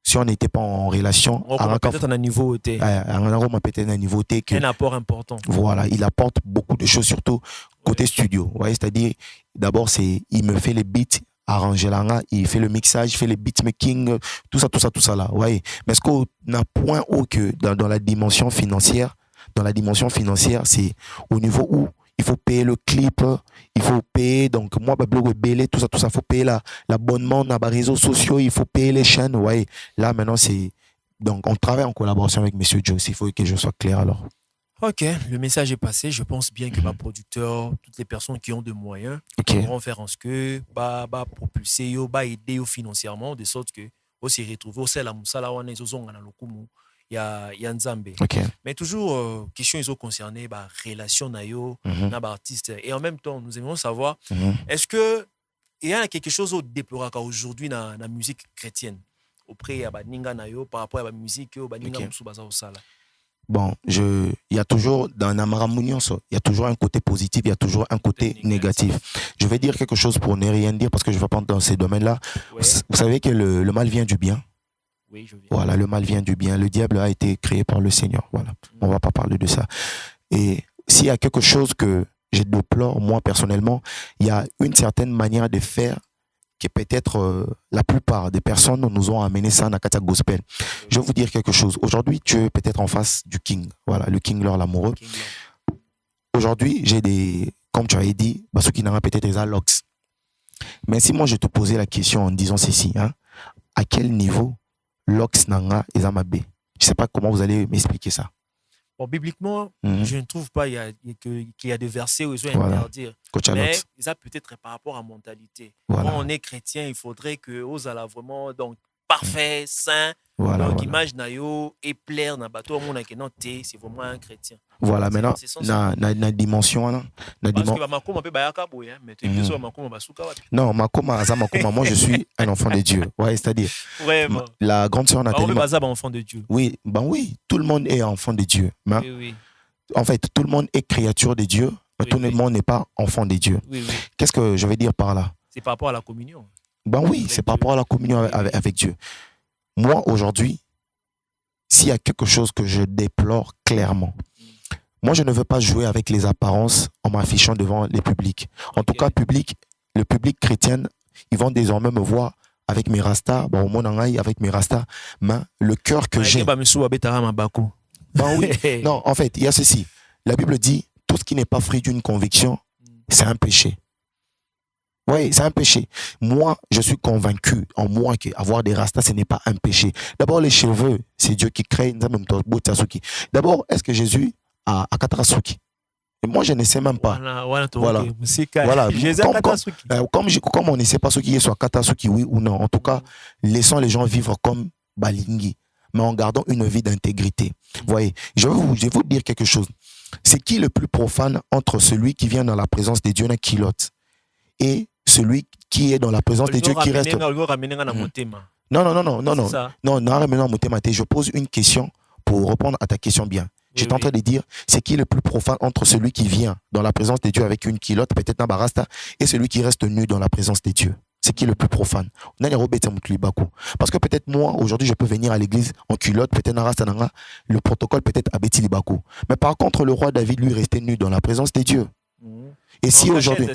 si on n'était pas en relation, On commence peut-être à un niveau, peut-être un niveau T que un apport important. voilà, il apporte beaucoup de choses, surtout côté studio. Vous voyez, c'est-à-dire, d'abord, il me fait les beats, arranger là, il fait le mixage, il fait les beatmaking, tout ça là. Vous voyez. Mais ce qu'on a point haut que dans la dimension financière, c'est au niveau où il faut payer le clip, il faut payer, donc moi, blog belé, tout ça, il faut payer l'abonnement dans les réseaux sociaux, il faut payer les chaînes. Vous voyez. Là, maintenant, donc, on travaille en collaboration avec Monsieur Joe, il faut que je sois clair alors. Ok, le message est passé. Je pense bien que ma producteur, toutes les personnes qui ont de moyens, Ok. pourront faire en ce que, propulser, aider financièrement, de sorte que, aussi retrouver, aussi la moussala, on est aux ongana lokumu, il y a Nzambe. Ok. Mais toujours, question, ils ont concerné, relation na yo, Mhm. na artiste. Et en même temps, nous aimerions savoir, Mhm. est-ce que, il y a quelque chose au déplorable aujourd'hui dans la musique chrétienne, auprès de Ninga na yo, par rapport à la musique, Ninga Ok. Moussou Baza Osala? Bon, il y a toujours, dans Namaramounion, il y a toujours un côté positif, il y a toujours un côté négatif. Je vais dire quelque chose pour ne rien dire parce que je ne vais pas dans ces domaines-là. Ouais, Vous savez que le mal vient du bien. oui, je viens. Voilà, le mal vient du bien. Le diable a été créé par le Seigneur. Voilà, on ne va pas parler de ça. Et s'il y a quelque chose que je déplore, moi personnellement, il y a une certaine manière de faire que peut-être la plupart des personnes nous ont amené ça dans la Kata Gospel. Je vais vous dire quelque chose. Aujourd'hui, tu es peut-être en face du King. Voilà, le King Lord l'amoureux. King Lord. Aujourd'hui, j'ai comme tu avais dit, ceux qui n'ont peut-être des allocs. Mais si moi je te posais la question en disant ceci, hein, à quel niveau Lox Nanga et Zamabé? Je ne sais pas comment vous allez m'expliquer ça. Bon, bibliquement, Mhm. je ne trouve pas qu'il y a des versets où ils ont Voilà. interdire. Coach Mais Alox. ça peut-être par rapport à la mentalité. Voilà. Quand on est chrétien, il faudrait que aux ala vraiment donc parfait, saint. Voilà, Donc voilà. image na yo et plaire na bateau mon que non c'est vraiment un chrétien. Voilà, C'est- maintenant, c'est ça. na dimension, là, Parce que makoma pe bayaka boy hein, mais tu Mhm. es plus makoma basuka wapi. non, Makoma, Azamakoma, moi je suis un enfant de Dieu. Ouais, c'est-à-dire, Vraiment. la grande sœur On Nathalie. veut bazar enfant de Dieu. Oui, ben oui, tout le monde est enfant de Dieu. Mais, Oui, oui. en fait, tout le monde est créature de Dieu, mais Oui, tout le oui. monde n'est pas enfant de Dieu. Oui, oui. Qu'est-ce que je veux dire par là? C'est par rapport à la communion. Ben oui, Avec c'est par Dieu. rapport à la communion avec Dieu. Moi, aujourd'hui, s'il y a quelque chose que je déplore clairement, moi, je ne veux pas jouer avec les apparences en m'affichant devant les publics. En tout cas, le public chrétien, ils vont désormais me voir avec mes rastas, bon, mon angaï avec mes rastas, mais le cœur que j'ai. Ben oui, non, en fait, il y a ceci. La Bible dit, tout ce qui n'est pas fruit d'une conviction, c'est un péché. Oui, c'est un péché. Moi, je suis convaincu en moi qu'avoir des rastas, ce n'est pas un péché. D'abord, les cheveux, c'est Dieu qui crée. D'abord, est-ce que Jésus a Katarasuki? Et moi, je ne sais même pas. Voilà. Comme on ne sait pas ce qui est soit Katasuki, oui ou non. En tout cas, laissons les gens vivre comme Balingi, mais en gardant une vie d'intégrité. Vous voyez, je vais vous dire quelque chose. C'est qui le plus profane entre celui qui vient dans la présence de Dieu, Kilote, et celui qui est dans la présence de Dieu qui reste. Non. Je pose une question pour répondre à ta question bien. J'étais en train de dire, c'est qui le plus profane entre celui qui vient dans la présence de Dieu avec une culotte, peut-être un barasta, et celui qui reste nu dans la présence de Dieu. C'est qui le plus profane? Parce que peut-être moi, aujourd'hui, je peux venir à l'église en culotte, peut-être un rasta, le protocole peut-être à Betty Libakou. Mais par contre, le roi David, lui, restait nu dans la présence de Dieu. Et si aujourd'hui. Il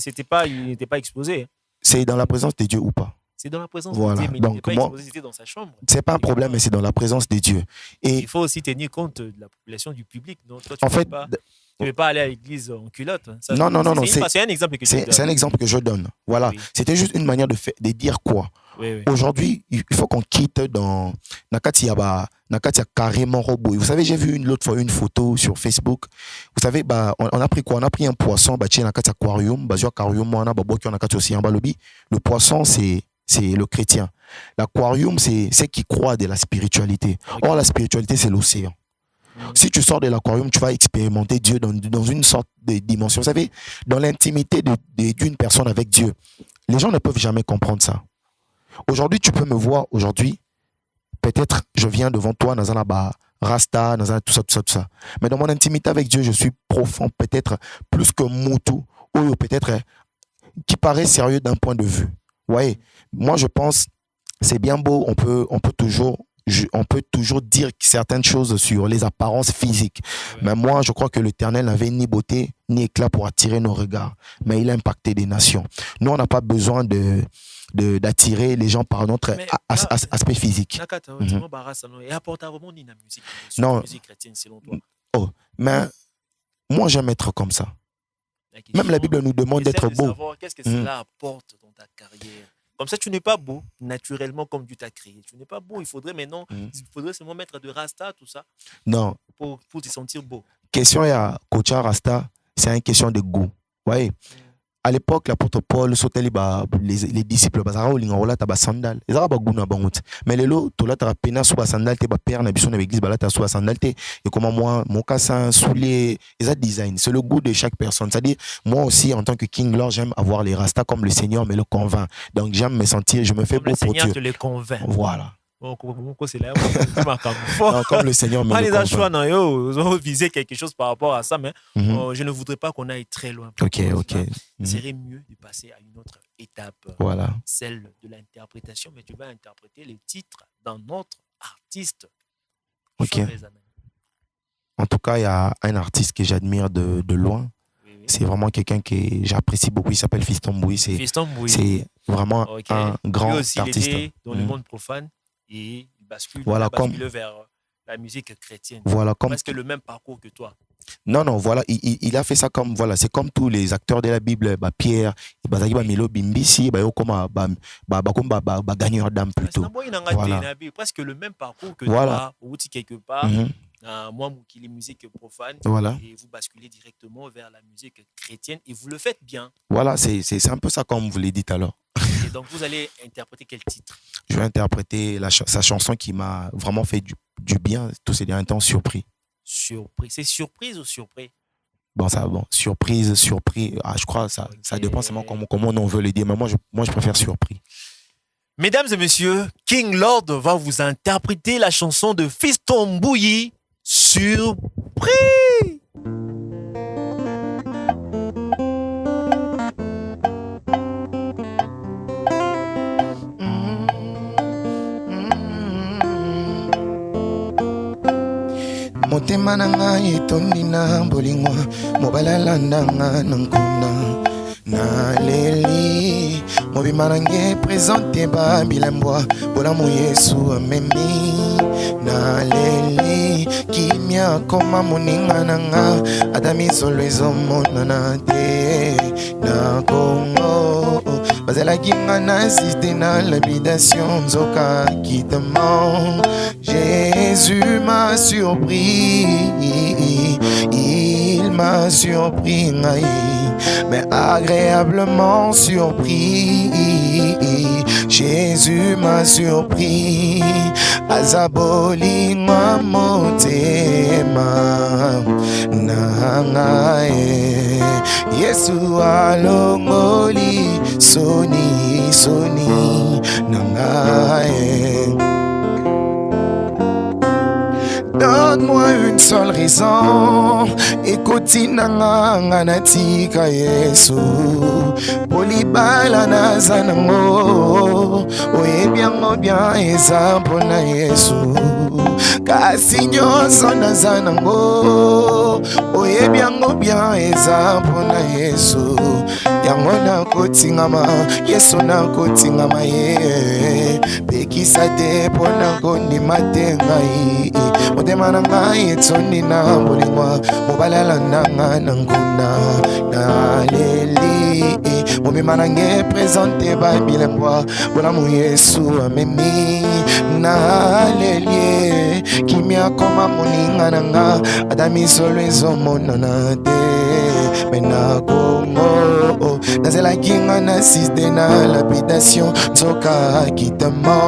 n'était pas exposé. C'est dans la présence de Dieu ou pas? C'est dans la présence de Dieu, mais donc, il n'était pas exposé, c'était dans sa chambre. C'est pas un problème, mais c'est dans la présence de Dieu. Et il faut aussi tenir compte de la population du public. Donc, toi, tu ne veux pas aller à l'église en culotte. Ça, non. C'est un exemple que tu donnes. C'est un exemple que je donne. Voilà. Oui. C'était juste une manière de dire quoi. Oui. Aujourd'hui, il faut qu'on quitte dans Nakatia carrément robot. Vous savez, j'ai vu l'autre fois une photo sur Facebook. Vous savez, on a pris quoi? On a pris un poisson, Nakatia aquarium, le poisson, c'est le chrétien. L'aquarium, c'est ce qui croit de la spiritualité. Or, la spiritualité, c'est l'océan. Si tu sors de l'aquarium, tu vas expérimenter Dieu dans une sorte de dimension. Vous savez, dans l'intimité d'une personne avec Dieu, les gens ne peuvent jamais comprendre ça. Aujourd'hui, tu peux me voir, peut-être je viens devant toi dans un rasta, dans un tout ça. Mais dans mon intimité avec Dieu, je suis profond, peut-être plus que Moutou, ou peut-être qui paraît sérieux d'un point de vue. Vous voyez, moi je pense, c'est bien beau, on peut toujours dire certaines choses sur les apparences physiques. Ouais. Mais moi, je crois que l'Éternel n'avait ni beauté, ni éclat pour attirer nos regards. Mais il a impacté des nations. Nous, on n'a pas besoin d'attirer les gens par notre aspect physique. Non. Musique chrétienne, selon toi. Oh, mais moi, j'aime être comme ça. Même la Bible nous demande d'être beau. Qu'est-ce que cela apporte dans ta carrière? Comme ça, tu n'es pas beau naturellement comme Dieu t'a créé. Tu n'es pas beau. Il faudrait seulement mettre de rasta, tout ça. Non. Pour te sentir beau. Question à Kocha Rasta, c'est une question de goût. Ouais. À l'époque, l'apôtre Paul, les disciples, sandales. Mais les lots, tu as pena sous sandales, tu as père, tu as l'église, tu as sandales. Et comment moi, mon cassin, soulier, les design. C'est le goût de chaque personne. C'est-à-dire, moi aussi, en tant que King Lord, j'aime avoir les rastas comme le Seigneur me le convainc. Donc, j'aime me sentir, je me fais beau pour Dieu. Le Seigneur te les convainc. Voilà. Non, comme le Seigneur me le convainc. Ils ont visé quelque chose par rapport à ça, mais je ne voudrais pas qu'on aille très loin. Ok. Il serait mieux de passer à une autre étape, celle de l'interprétation, mais tu vas interpréter les titres d'un autre artiste. Ok. En tout cas, il y a un artiste que j'admire de loin. Oui. C'est vraiment quelqu'un que j'apprécie beaucoup. Il s'appelle Fiston Bouy. C'est vraiment un grand Lui aussi, artiste. Il était dans le monde profane. Et il bascule vers la musique chrétienne. Presque le même parcours que toi. Non, voilà, il a fait ça comme, c'est comme tous les acteurs de la Bible, Pierre, Milo Bimbisi, gagneur d'âme plutôt. Presque le même parcours que toi, ou quelque part, moi, qui les musiques profanes, et vous basculez directement vers la musique chrétienne, et vous le faites bien. Voilà, c'est un peu ça comme vous l'avez dit alors. Et donc, vous allez interpréter quel titre? Je vais interpréter sa chanson qui m'a vraiment fait du bien tous ces derniers temps, Surpris. Surpris. C'est surprise ou surpris? Surprise, surpris. Je crois ça dépend seulement comment on veut le dire. Mais moi, je préfère surpris. Mesdames et messieurs, King Lord va vous interpréter la chanson de Fiston Bouyi, Surpris. motema na ngai etondi na bolingo mobali alandanga na nkuna naleli mobima na ngai présente babilembwa bolamu Yesu amemi naleli kimia koma moninga na nga ata misolo ezomonana te na Kongo bazalaki nga na assiste na l'habitation nzoka kitama Jésus m'a surpris, il m'a surpris, mais agréablement surpris. Jésus m'a surpris, azaboli motema nangae. Yesu alongoli soni nangae. Donne-moi une seule raison, ekoti nanga natika Yesu polibala naza nango oyebiango bien eza mpona Yesu kasi nyonso naza nango oyebiango bien eza mpona Yesu yango nakotingama Yesu nakotingama ye pekisa te mpona kondima te ngai motema na ngai etondi na bolingo mobali alandanga na nkuna naleli mobima na ngai présente babilembwa bolamu Yesu amemi naleli kimia koma moninga na nga ata misolo ezomonana te me na Kongo nazelaki nga na assiste na l'habitation nzoka kitama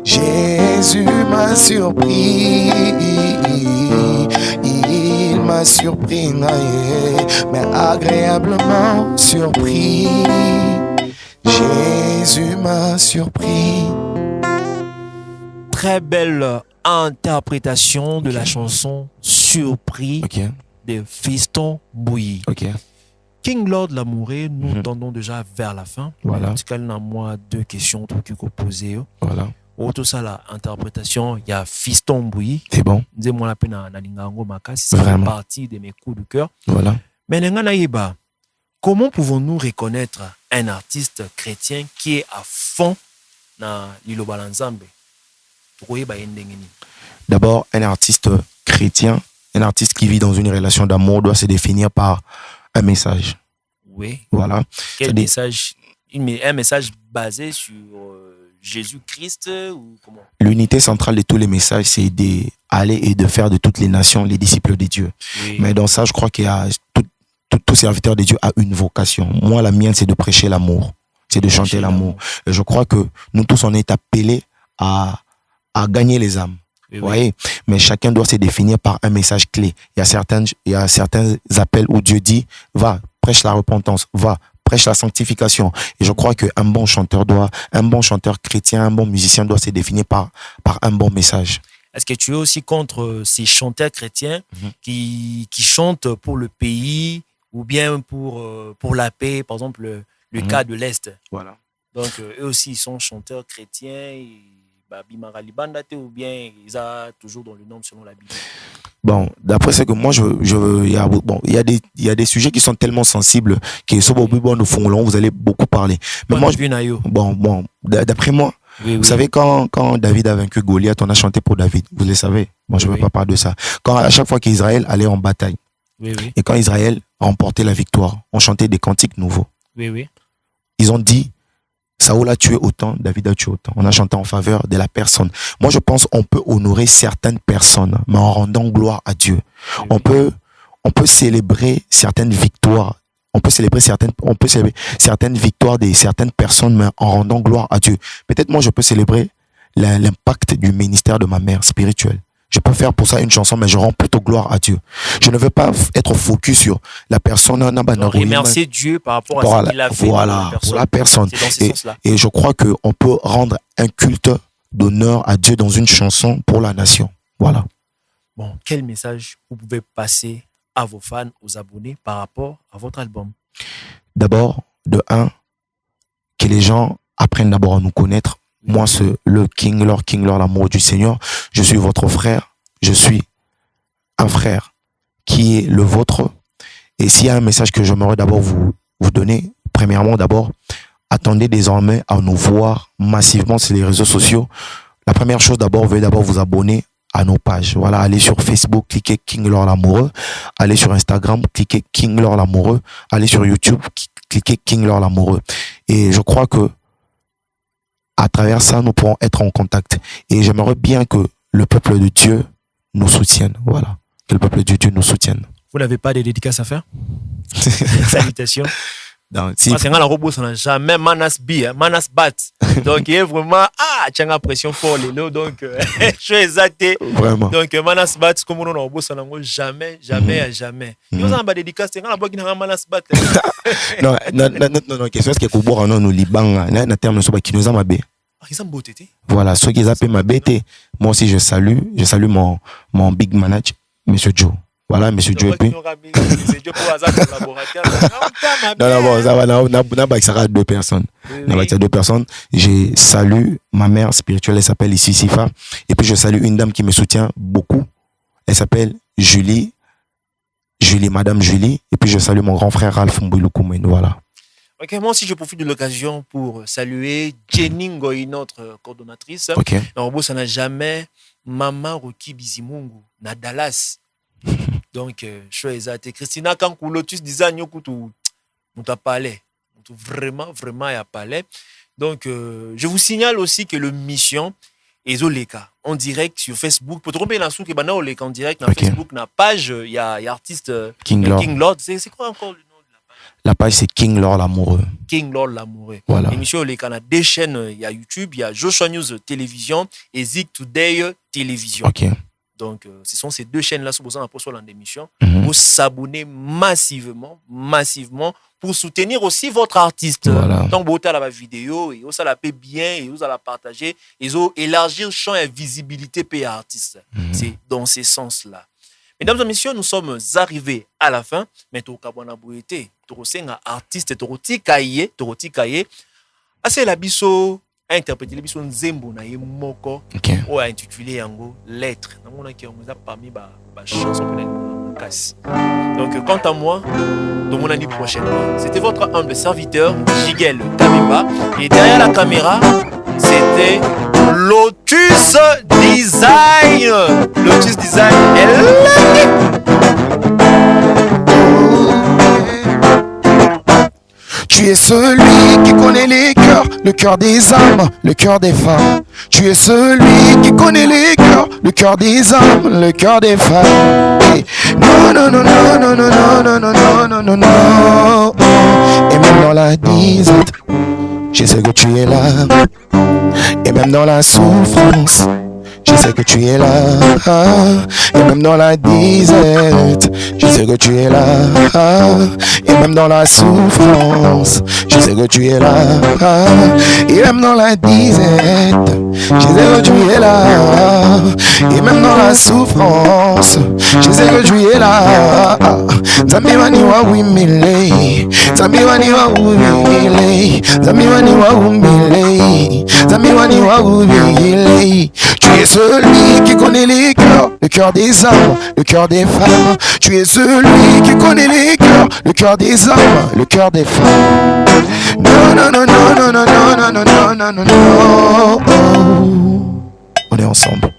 Jésus m'a surpris, il m'a surpris, mais agréablement surpris. Jésus m'a surpris. Très belle interprétation de la chanson Surpris de Fiston Bouilly. King Lord Lamouré, nous tendons déjà vers la fin. Voilà. En tout cas, moi, deux questions que vous posez. Voilà. Tout ça, l'interprétation, il y a Fiston Bouilly. C'est bon. Ça fait partie de mes coups de cœur. Voilà. Mais comment pouvons-nous reconnaître un artiste chrétien qui est à fond dans l'Iloba Nzambe? D'abord, un artiste chrétien, un artiste qui vit dans une relation d'amour doit se définir par un message. Oui. Voilà. Quel message? Un message basé sur Jésus-Christ ou comment? L'unité centrale de tous les messages, c'est d'aller et de faire de toutes les nations les disciples de Dieu. Oui. Mais dans ça, je crois qu'il y a tout serviteur de Dieu a une vocation. Moi, la mienne, c'est de prêcher l'amour. C'est de chanter l'amour. Et je crois que nous tous, on est appelés à gagner les âmes. Oui, voyez? Oui. Mais chacun doit se définir par un message clé. Il y a certains appels où Dieu dit, va, prêche la repentance, va, prêche la sanctification. Et je crois qu'un bon chanteur chrétien, un bon musicien doit se définir par un bon message. Est-ce que tu es aussi contre ces chanteurs chrétiens qui chantent pour le pays ou bien pour la paix, par exemple le cas de l'Est? Voilà. Donc eux aussi ils sont chanteurs chrétiens, ou bien ils ont toujours dans le nom selon la Bible? Bon, d'après ce que moi il y a des sujets qui sont tellement sensibles que sur le bon de fond vous allez beaucoup parler. Mais moi d'après moi, vous savez quand David a vaincu Goliath, on a chanté pour David, vous le savez. Moi je ne veux pas parler de ça. Quand à chaque fois qu'Israël allait en bataille et quand Israël a remporté la victoire, on chantait des cantiques nouveaux. Ils ont dit Saoul a tué autant, David a tué autant. On a chanté en faveur de la personne. Moi, je pense qu'on peut honorer certaines personnes, mais en rendant gloire à Dieu. On peut célébrer certaines victoires. On peut célébrer certaines victoires de certaines personnes, mais en rendant gloire à Dieu. Peut-être moi, je peux célébrer l'impact du ministère de ma mère spirituelle. Je peux faire pour ça une chanson, mais je rends plutôt gloire à Dieu. Je ne veux pas être focus sur la personne. Remercier Dieu par rapport à ce qu'il a fait pour la personne. C'est dans ce sens-là. Et je crois qu'on peut rendre un culte d'honneur à Dieu dans une chanson pour la nation. Voilà. Bon, quel message vous pouvez passer à vos fans, aux abonnés par rapport à votre album? D'abord, que les gens apprennent d'abord à nous connaître. Moi, le King Lord, l'amour du Seigneur, je suis votre frère, je suis un frère qui est le vôtre. Et s'il y a un message que j'aimerais d'abord vous donner, premièrement, d'abord, attendez désormais à nous voir massivement sur les réseaux sociaux. La première chose, d'abord, veuillez d'abord vous abonner à nos pages. Voilà, allez sur Facebook, cliquez King Lord Lamoureux. Allez sur Instagram, cliquez King Lord Lamoureux. Allez sur YouTube, cliquez King Lord Lamoureux. Et je crois que à travers ça, nous pourrons être en contact. Et j'aimerais bien que le peuple de Dieu nous soutienne. Voilà, que le peuple de Dieu nous soutienne. Vous n'avez pas de dédicaces à faire? Salutations. Non, si... Parce que dans la robot, ça n'a jamais Manas B, hein, Manas Bat. Donc, il y a vraiment, tiens, la pression pour les lots. Donc, je suis exact. Vraiment. Donc, Manas Bat, comme on a robot, ça n'a jamais. Nous avons des dédicaces, c'est quand la boîte qui n'a Manas Bat. Non, question, c'est que Kouboura, non, nous, Liban, na terme, qui nous a mabé. Voilà, ceux qui appellent ma bête, moi aussi, je salue mon big manager, Monsieur Joe. Voilà, Monsieur Joe. Non, bon, ça va, ça va deux personnes. Deux personnes. Je salue ma mère spirituelle, elle s'appelle ici Sifa. Et puis je salue une dame qui me soutient beaucoup. Elle s'appelle Julie, Madame Julie. Et puis je salue mon grand frère Ralph Mbouiloukoumène. Voilà. Ok, moi aussi je profite de l'occasion pour saluer Jenny Ngoy, notre coordonnatrice. Ok. En ça n'a jamais Maman Roki Bizimungu, na Dallas. Donc, je suis exact. Christina, quand Lotus disait nous t'a parlé. Vraiment, il a parlé. Donc, je vous signale aussi que le mission est Oleka en direct sur Facebook. Pour tromper la soupe, en direct sur Facebook, na page, il y a artiste King Lord. C'est quoi encore le nom de la page? La page, c'est King Lord Lamoureux. King Lord Lamoureux. Voilà. L'émission Oleka, on a deux chaînes. Il y a YouTube, il y a Joshua News Télévision et Zik Today Télévision. Ok. Donc, ce sont ces deux chaînes-là sur l'émission. Vous s'abonnez massivement pour soutenir aussi votre artiste. Voilà. Donc, vous avez la vidéo et vous la payer bien et vous allez la partager et vous élargir le champ et visibilité pays artiste. C'est dans ce sens-là. Mesdames et messieurs, nous sommes arrivés à la fin. Mais tu as un artiste, tu as la biso a interprété biso nzembo na ye moko o a intitulé yango lettre na mona ki on a parmi ba chanson pour la casse. Donc quant à moi, dans mon année prochaine, c'était votre humble serviteur Jigel Kabemba et derrière la caméra, c'était Lotus Design. Lotus Design Tu es celui qui connaît les cœurs, le cœur des âmes, le cœur des femmes. Tu es celui qui connaît les cœurs, le cœur des âmes, le cœur des femmes. Et non, non, non, non, non, non, non, non, non, non, non, non. Et même dans la disette, je sais que tu es là. Et même dans la souffrance, je sais que tu es là. Et même dans la disette, je sais que tu es là. Et même dans la souffrance, je sais que tu es là. Et même dans la disette, je sais que tu es là. Et même dans la souffrance, je sais que tu es là. Zamiwani wa wimile, Zamiwani wa wimile, Zamiwani wa wimile, Zamiwani wa wimile. Tu es celui qui connaît les cœurs, le cœur des âmes, le cœur des femmes. Tu es celui qui connaît les cœurs, le cœur des âmes, le cœur des femmes. Non, non, non, non, non, non, non, non, non, non, non, non. On est ensemble.